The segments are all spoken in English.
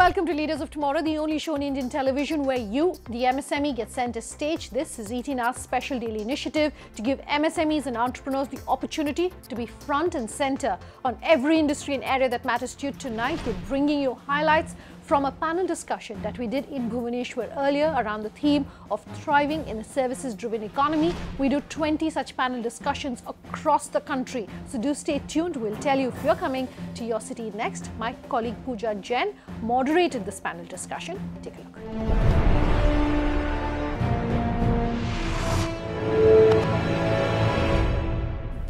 welcome to Leaders of Tomorrow, the only show in Indian television where you, the MSME, get center stage. This is 18 Hours special daily initiative to give MSMEs and entrepreneurs the opportunity to be front and center on every industry and area that matters to you. Tonight, we're bringing you highlights from a panel discussion that we did in Bhubaneswar earlier around the theme of thriving in a services-driven economy. We do 20 such panel discussions across the country. So do stay tuned. We'll tell you if you're coming to your city next. My colleague Pooja Jain moderated this panel discussion. Take a look.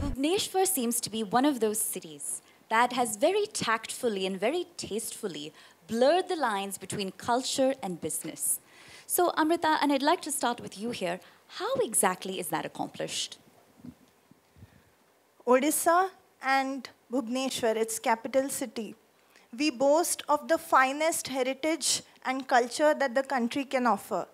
Bhubaneswar seems to be one of those cities that has very tactfully and very tastefully blurred the lines between culture and business. So Amrita, and I'd like to start with you here, how exactly is that accomplished? Odisha and Bhubaneswar, its capital city, we boast of the finest heritage and culture that the country can offer.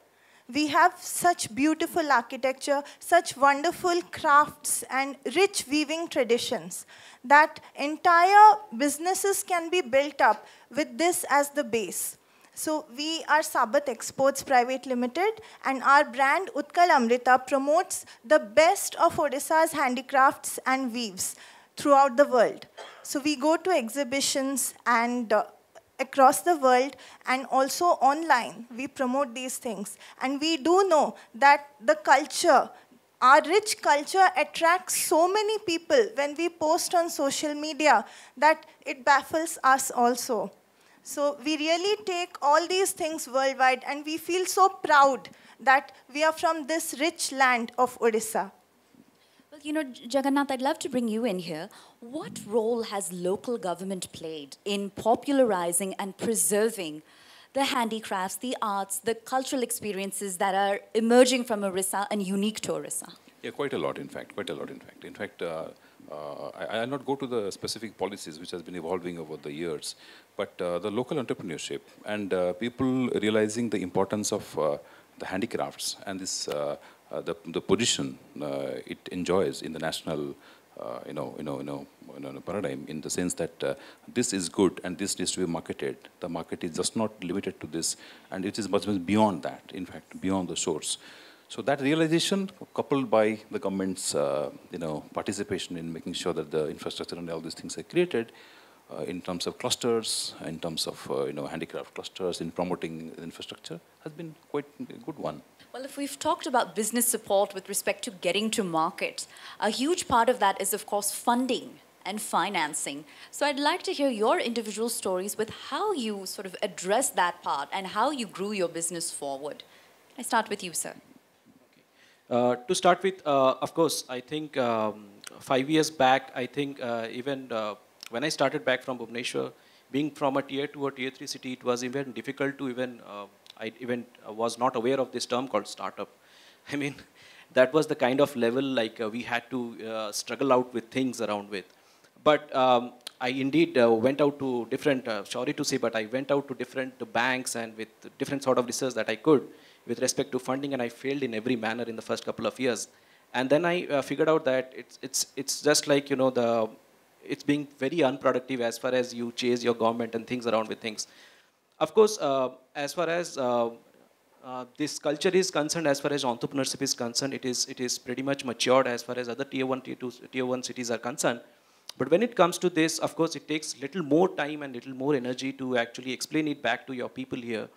We have such beautiful architecture, such wonderful crafts and rich weaving traditions that entire businesses can be built up with this as the base. So we are Sabat Exports Private Limited, and our brand Utkal Amrita promotes the best of Odisha's handicrafts and weaves throughout the world. So we go to exhibitions and across the world, and also online, we promote these things. And we do know that the culture, our rich culture attracts so many people when we post on social media that it baffles us also. So we really take all these things worldwide, and we feel so proud that we are from this rich land of Odisha. Well, you know, Jagannath, I'd love to bring you in here. What role has local government played in popularizing and preserving the handicrafts, the arts, the cultural experiences that are emerging from Orissa and unique to Orissa? Yeah, quite a lot, in fact, quite a lot, in fact. In fact, I'll not go to the specific policies which has been evolving over the years, but the local entrepreneurship and people realizing the importance of the handicrafts and this the position it enjoys in the national paradigm, in the sense that this is good and this needs to be marketed. The market is just not limited to this, and it is much beyond that, in fact, beyond the source. So that realization, coupled by the government's participation in making sure that the infrastructure and all these things are created, in terms of clusters, in terms of handicraft clusters, in promoting the infrastructure, has been quite a good one. Well, if we've talked about business support with respect to getting to market, a huge part of that is, of course, funding and financing. So I'd like to hear your individual stories with how you sort of address that part and how you grew your business forward. I start with you, sir. Okay. To start with, of course, I think 5 years back, I think even when I started back from Bhubaneswar, being from a tier 2 or tier 3 city, it was even difficult to even I even was not aware of this term called startup. I mean, that was the kind of level like we had to struggle out with things around with. But I indeed went out to different, sorry to say, but I went out to different banks and with different sort of research that I could with respect to funding, and I failed in every manner in the first couple of years. And then I figured out that it's just like, it's being very unproductive as far as you chase your government and things around with things. Of course, as far as this culture is concerned, as far as entrepreneurship is concerned, it is pretty much matured as far as other tier 1, tier 2, tier 1 cities are concerned. But when it comes to this, of course, it takes little more time and little more energy to actually explain it back to your people here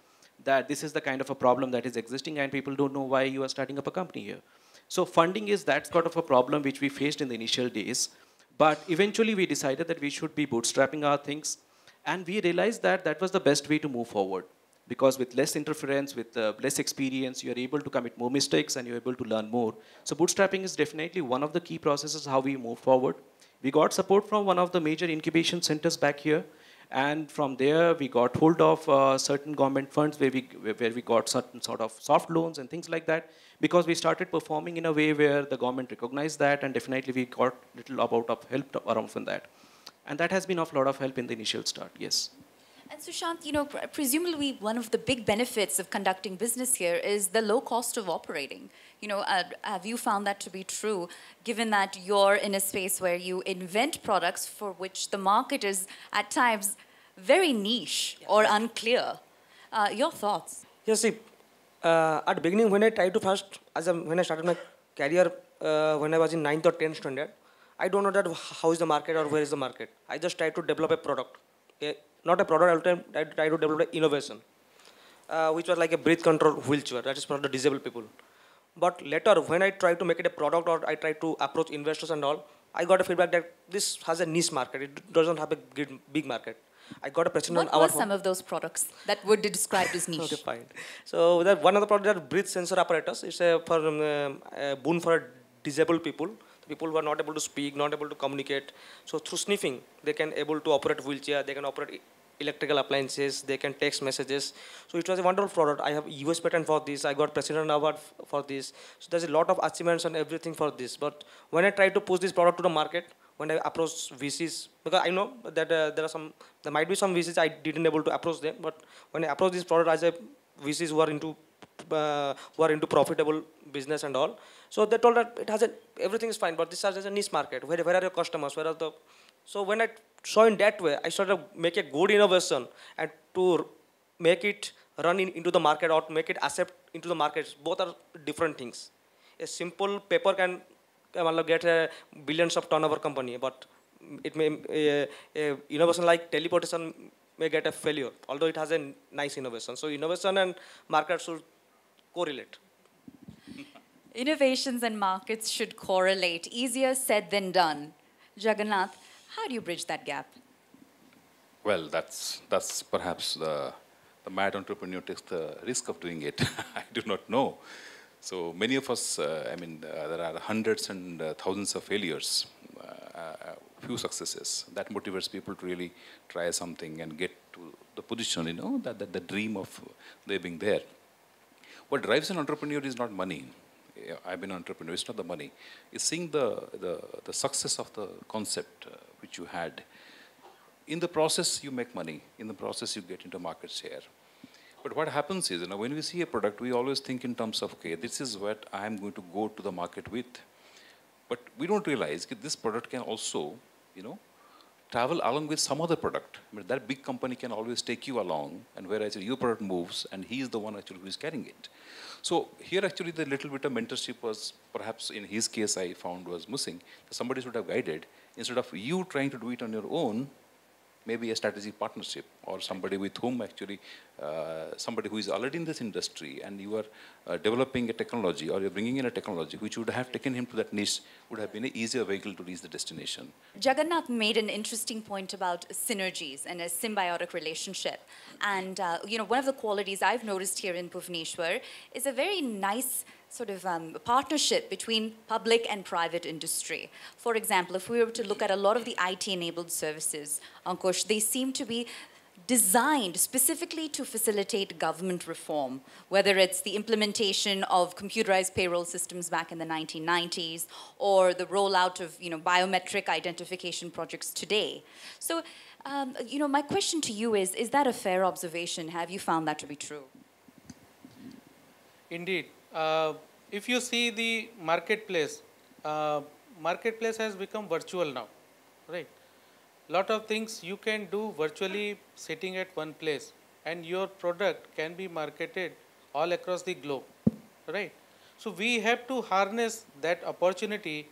that this is the kind of a problem that is existing and people don't know why you are starting up a company here. So funding is that sort of a problem which we faced in the initial days. But eventually we decided that we should be bootstrapping our things. And we realized that that was the best way to move forward. Because with less interference, with less experience, you're able to commit more mistakes and you're able to learn more. So bootstrapping is definitely one of the key processes how we move forward. We got support from one of the major incubation centers back here. And from there, we got hold of certain government funds where we got certain sort of soft loans and things like that. Because we started performing in a way where the government recognized that, and definitely we got little amount of help around from that. And that has been of a lot of help in the initial start, yes. And Sushant, presumably one of the big benefits of conducting business here is the low cost of operating. Have you found that to be true, given that you're in a space where you invent products for which the market is at times very niche or unclear. Your thoughts? Yes, see, at the beginning when I tried to first, when I started my career, when I was in 9th or 10th standard, I don't know that how is the market or where is the market. I just tried to develop a product. Not a product, I tried to develop an innovation, which was like a breath control wheelchair, that is for the disabled people. But later, when I tried to make it a product or I tried to approach investors and all, I got a feedback that this has a niche market. It doesn't have a big market. I got a presentation. What were some of those products that would be described as niche? Okay, fine. So that one of the products is breath sensor apparatus. It's a boon for disabled people. People who are not able to speak, not able to communicate. So through sniffing, they can able to operate wheelchair. They can operate electrical appliances. They can text messages. So it was a wonderful product. I have US patent for this. I got President Award for this. So there's a lot of achievements and everything for this. But when I try to push this product to the market, when I approach VCs, because I know that there might be some VCs I didn't able to approach them, but when I approach this product as a VCs who are into profitable business and all, so they told that it has everything is fine, but this has a niche market. Where are your customers? Where are the? So when I saw in that way, I started to make a good innovation and to make it run into the market or to make it accept into the market. Both are different things. A simple paper can get a billions of turnover company, but it may innovation like teleportation may get a failure, although it has a nice innovation. So innovation and market should correlate. Innovations and markets should correlate. Easier said than done. Jagannath, how do you bridge that gap? Well, that's perhaps the mad entrepreneur takes the risk of doing it. I do not know. So many of us, there are hundreds and thousands of failures, few successes. That motivates people to really try something and get to the position, that the dream of they being there. What drives an entrepreneur is not money. I've been an entrepreneur, it's not the money. It's seeing the success of the concept which you had. In the process, you make money. In the process, you get into market share. But what happens is, when we see a product, we always think in terms of, okay, this is what I'm going to go to the market with. But we don't realize that this product can also, travel along with some other product. That big company can always take you along, and where actually your product moves, and he is the one actually who is carrying it. So here actually the little bit of mentorship was, perhaps in his case I found was missing. Somebody should have guided. Instead of you trying to do it on your own, maybe a strategic partnership or somebody with whom actually, somebody who is already in this industry and you are developing a technology or you're bringing in a technology which would have taken him to that niche would have been an easier vehicle to reach the destination. Jagannath made an interesting point about synergies and a symbiotic relationship. And, one of the qualities I've noticed here in Bhubaneswar is a very nice sort of partnership between public and private industry. For example, if we were to look at a lot of the IT-enabled services, Ankush, they seem to be designed specifically to facilitate government reform, whether it's the implementation of computerized payroll systems back in the 1990s or the rollout of biometric identification projects today. So, my question to you is that a fair observation? Have you found that to be true? Indeed. If you see the marketplace, marketplace has become virtual now, right? Lot of things you can do virtually sitting at one place, and your product can be marketed all across the globe, right? So we have to harness that opportunity,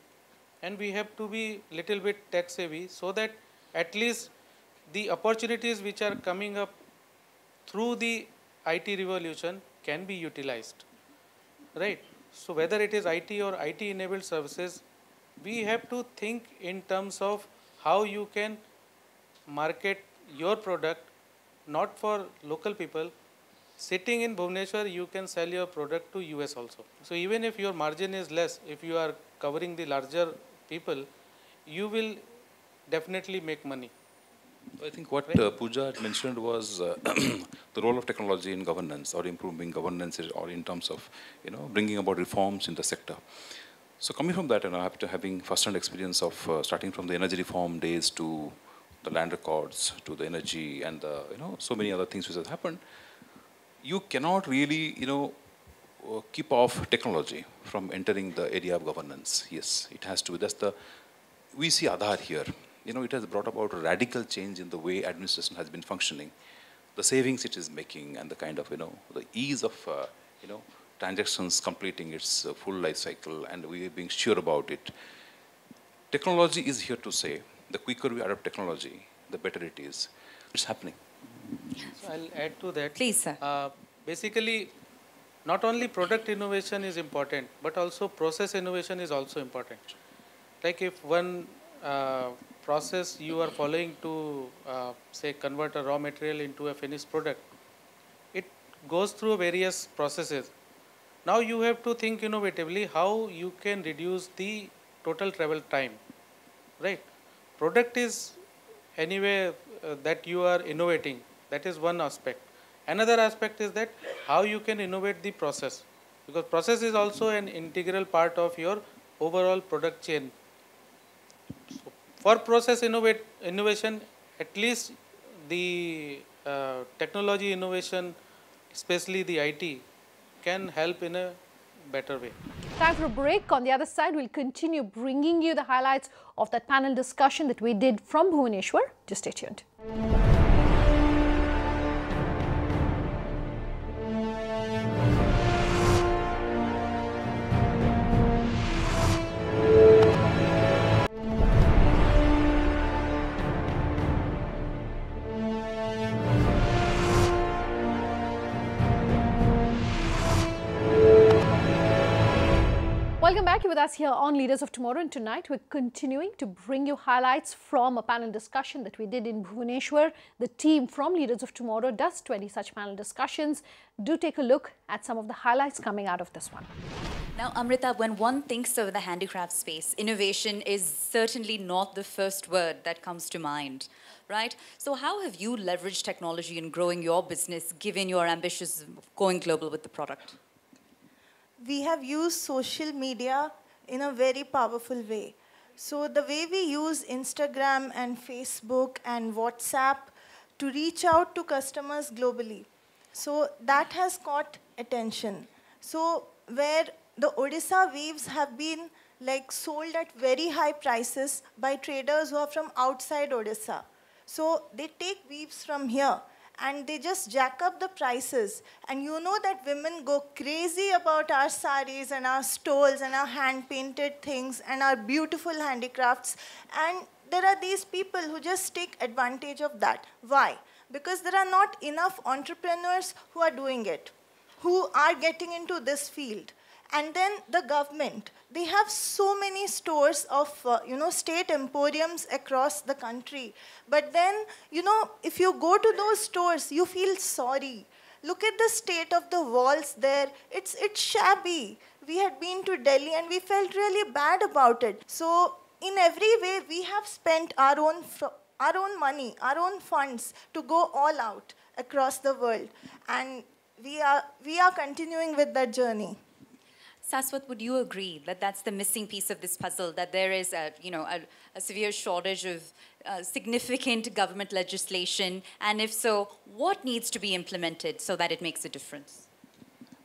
and we have to be little bit tech savvy so that at least the opportunities which are coming up through the IT revolution can be utilized, right? So whether it is IT or IT enabled services, we have to think in terms of how you can market your product not for local people. Sitting in Bhubaneswar, you can sell your product to US also. So even if your margin is less, if you are covering the larger people, you will definitely make money. I think what Pooja had mentioned was the role of technology in governance or improving governance or in terms of bringing about reforms in the sector. So coming from that, after having first-hand experience of starting from the energy reform days to the land records to the energy and the so many other things which have happened, you cannot really keep off technology from entering the area of governance. Yes, it has to. We see Aadhaar here. it has brought about a radical change in the way administration has been functioning. The savings it is making and the kind of, the ease of, transactions completing its full life cycle, and we are being sure about it. Technology is here to stay. The quicker we adopt technology, the better it is. It's happening. So I'll add to that. Please, sir. Basically, not only product innovation is important, but also process innovation is also important. Like if one process you are following to, say, convert a raw material into a finished product, it goes through various processes. Now you have to think innovatively how you can reduce the total travel time, right? Product is anyway that you are innovating. That is one aspect. Another aspect is that how you can innovate the process, because process is also an integral part of your overall product chain. So for process innovation, at least the technology innovation, especially the IT, can help in a better way. Time for a break. On the other side, we'll continue bringing you the highlights of that panel discussion that we did from Bhubaneswar. Just stay tuned. Welcome back. You're with us here on Leaders of Tomorrow, and tonight we're continuing to bring you highlights from a panel discussion that we did in Bhubaneswar. The team from Leaders of Tomorrow does 20 such panel discussions. Do take a look at some of the highlights coming out of this one. Now, Amrita, when one thinks of the handicraft space, innovation is certainly not the first word that comes to mind, right? So how have you leveraged technology in growing your business, given your ambitions of going global with the product? We have used social media in a very powerful way. So the way we use Instagram and Facebook and WhatsApp to reach out to customers globally, so that has caught attention. So where the Odisha weaves have been like sold at very high prices by traders who are from outside Odisha. So they take weaves from here and they just jack up the prices. And you know that women go crazy about our saris and our stoles and our hand-painted things and our beautiful handicrafts. And there are these people who just take advantage of that. Why? Because there are not enough entrepreneurs who are doing it, who are getting into this field. And then the government, they have so many stores of, state emporiums across the country. But then, if you go to those stores, you feel sorry. Look at the state of the walls there. It's shabby. We had been to Delhi and we felt really bad about it. So in every way, we have spent our own money, our own funds to go all out across the world. And we are continuing with that journey. Saswat, would you agree that that's the missing piece of this puzzle, that there is a severe shortage of significant government legislation? And if so, what needs to be implemented so that it makes a difference?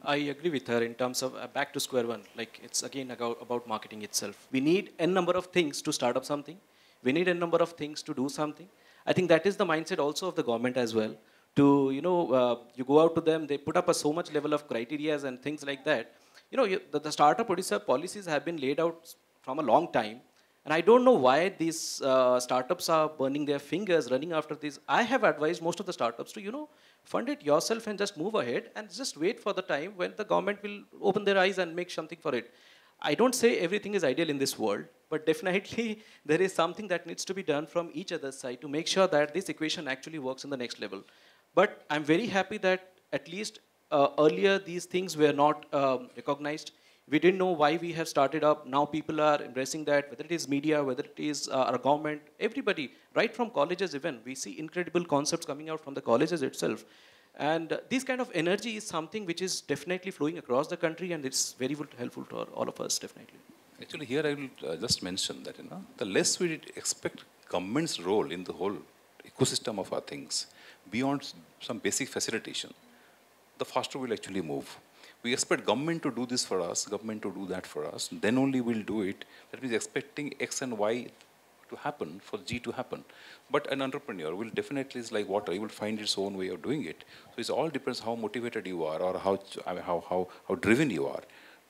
I agree with her in terms of back to square one. Like, it's again about marketing itself. We need n number of things to start up something. We need n number of things to do something. I think that is the mindset also of the government as well. To, you go out to them, they put up so much level of criteria and things like that. The startup Odisha policies have been laid out from a long time. And I don't know why these startups are burning their fingers, running after this. I have advised most of the startups to, fund it yourself and just move ahead and just wait for the time when the government will open their eyes and make something for it. I don't say everything is ideal in this world, but definitely there is something that needs to be done from each other's side to make sure that this equation actually works in the next level. But I'm very happy that at least earlier these things were not recognized. We didn't know why we have started up. Now people are embracing that, whether it is media, whether it is our government, everybody, right from colleges even. We see incredible concepts coming out from the colleges itself. And this kind of energy is something which is definitely flowing across the country, and it's very helpful to all of us, definitely. Actually, here I will just mention that, the less we expect government's role in the whole ecosystem of our things, beyond some basic facilitation, the faster we'll actually move. We expect government to do this for us, government to do that for us, then only we'll do it. That means expecting X and Y to happen, for G to happen. But an entrepreneur will definitely, is like water, he will find its own way of doing it. So it all depends how motivated you are, or how driven you are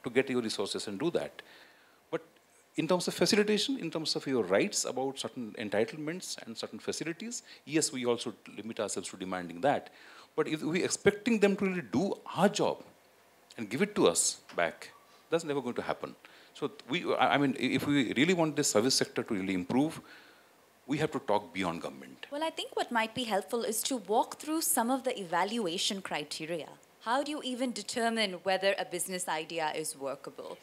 to get your resources and do that. But in terms of facilitation, in terms of your rights about certain entitlements and certain facilities, yes, we also limit ourselves to demanding that. But if we're expecting them to really do our job and give it to us back, that's never going to happen. So I mean, if we really want this service sector to really improve, we have to talk beyond government. Well, I think what might be helpful is to walk through some of the evaluation criteria. How do you even determine whether a business idea is workable?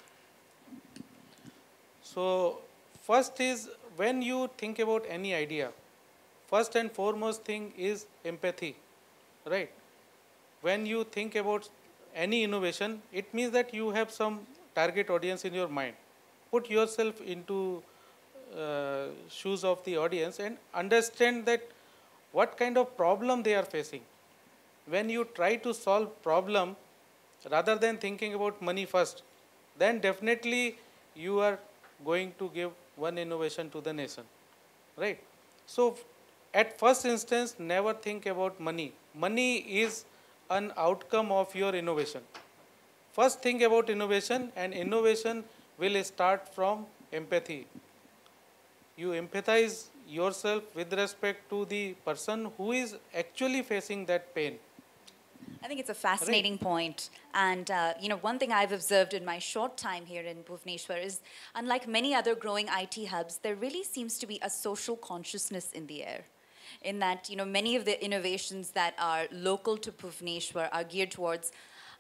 So first is, when you think about any idea, first and foremost thing is empathy, right? When you think about any innovation, it means that you have some target audience in your mind. Put yourself into shoes of the audience and understand that what kind of problem they are facing. When you try to solve problem rather than thinking about money first, then definitely you are going to give one innovation to the nation, right? So at first instance, never think about money. Money is an outcome of your innovation. First think about innovation, and innovation will start from empathy. You empathize yourself with respect to the person who is actually facing that pain. I think it's a fascinating point. And one thing I've observed in my short time here in Bhubaneswar is, unlike many other growing IT hubs, there really seems to be a social consciousness in the air. In that, many of the innovations that are local to Bhubaneswar are geared towards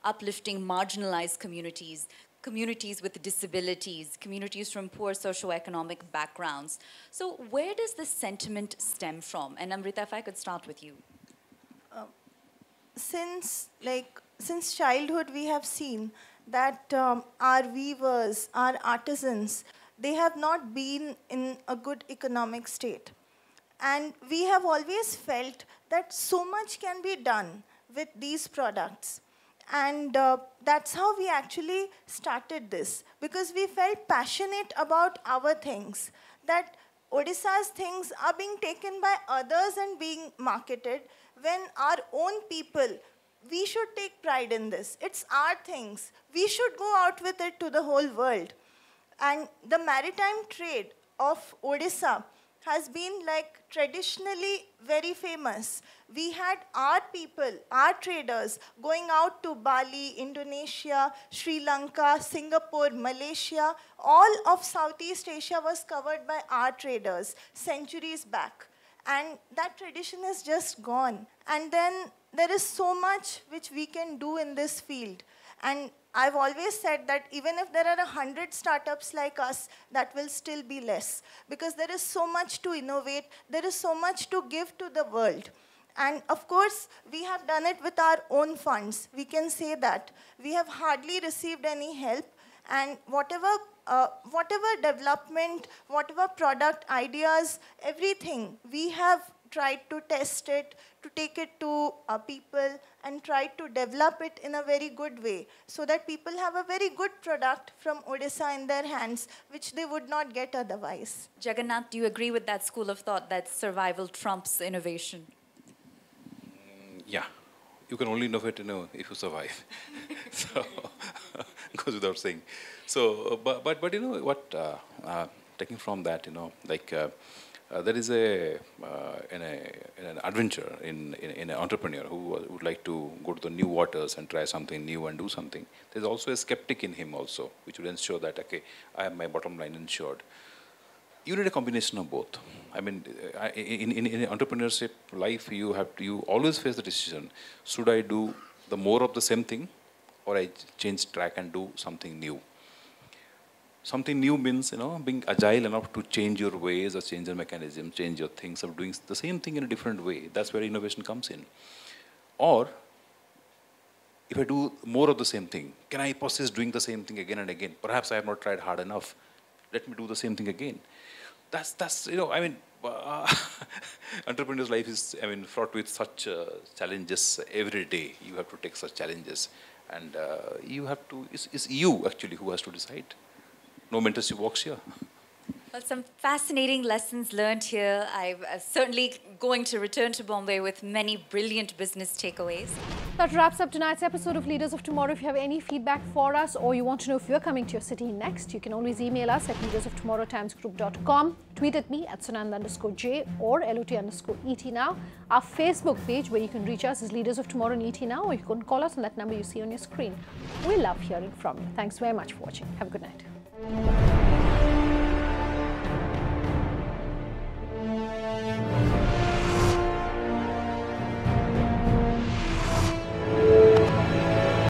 uplifting marginalized communities, communities with disabilities, communities from poor socioeconomic backgrounds. So where does this sentiment stem from? And Amrita, if I could start with you. Since childhood, we have seen that our weavers, our artisans, they have not been in a good economic state. And we have always felt that so much can be done with these products. And that's how we actually started this, because we felt passionate about our things, that Odisha's things are being taken by others and being marketed, when our own people, we should take pride in this. It's our things. We should go out with it to the whole world. And the maritime trade of Odisha has been traditionally very famous. We had our people, our traders, going out to Bali, Indonesia, Sri Lanka, Singapore, Malaysia. All of Southeast Asia was covered by our traders centuries back. And that tradition is just gone. And then there is so much which we can do in this field. And I've always said that even if there are 100 startups like us, that will still be less. Because there is so much to innovate, there is so much to give to the world. And of course, we have done it with our own funds. We can say that. We have hardly received any help. And whatever development, whatever product ideas, everything, we have tried to test it, to take it to people, and try to develop it in a very good way, so that people have a very good product from Odisha in their hands, which they would not get otherwise. Jagannath, do you agree with that school of thought that survival trumps innovation? Yeah. You can only innovate, if you survive. So, goes without saying. So, but what, taking from that, there is an adventure in an entrepreneur who would like to go to the new waters and try something new and do something. There's also a skeptic in him also, which would ensure that, okay, I have my bottom line ensured. You need a combination of both. I mean, in entrepreneurship life, you always face the decision: should I do the more of the same thing, or I change track and do something new? Something new means, being agile enough to change your ways, or change your mechanism, change your things of doing the same thing in a different way. That's where innovation comes in. Or, if I do more of the same thing, can I persist doing the same thing again and again? Perhaps I have not tried hard enough. Let me do the same thing again. That's entrepreneur's life is, fraught with such challenges every day. You have to take such challenges. And it's you actually who has to decide. No mentorship works here. Well, some fascinating lessons learned here. I'm certainly going to return to Bombay with many brilliant business takeaways. That wraps up tonight's episode of Leaders of Tomorrow. If you have any feedback for us or you want to know if we're coming to your city next, you can always email us at leadersoftomorrowtimesgroup.com, tweet at me at Sunanda_J or LOT_ET now. Our Facebook page where you can reach us is Leaders of Tomorrow and ET now, or you can call us on that number you see on your screen. We love hearing from you. Thanks very much for watching. Have a good night.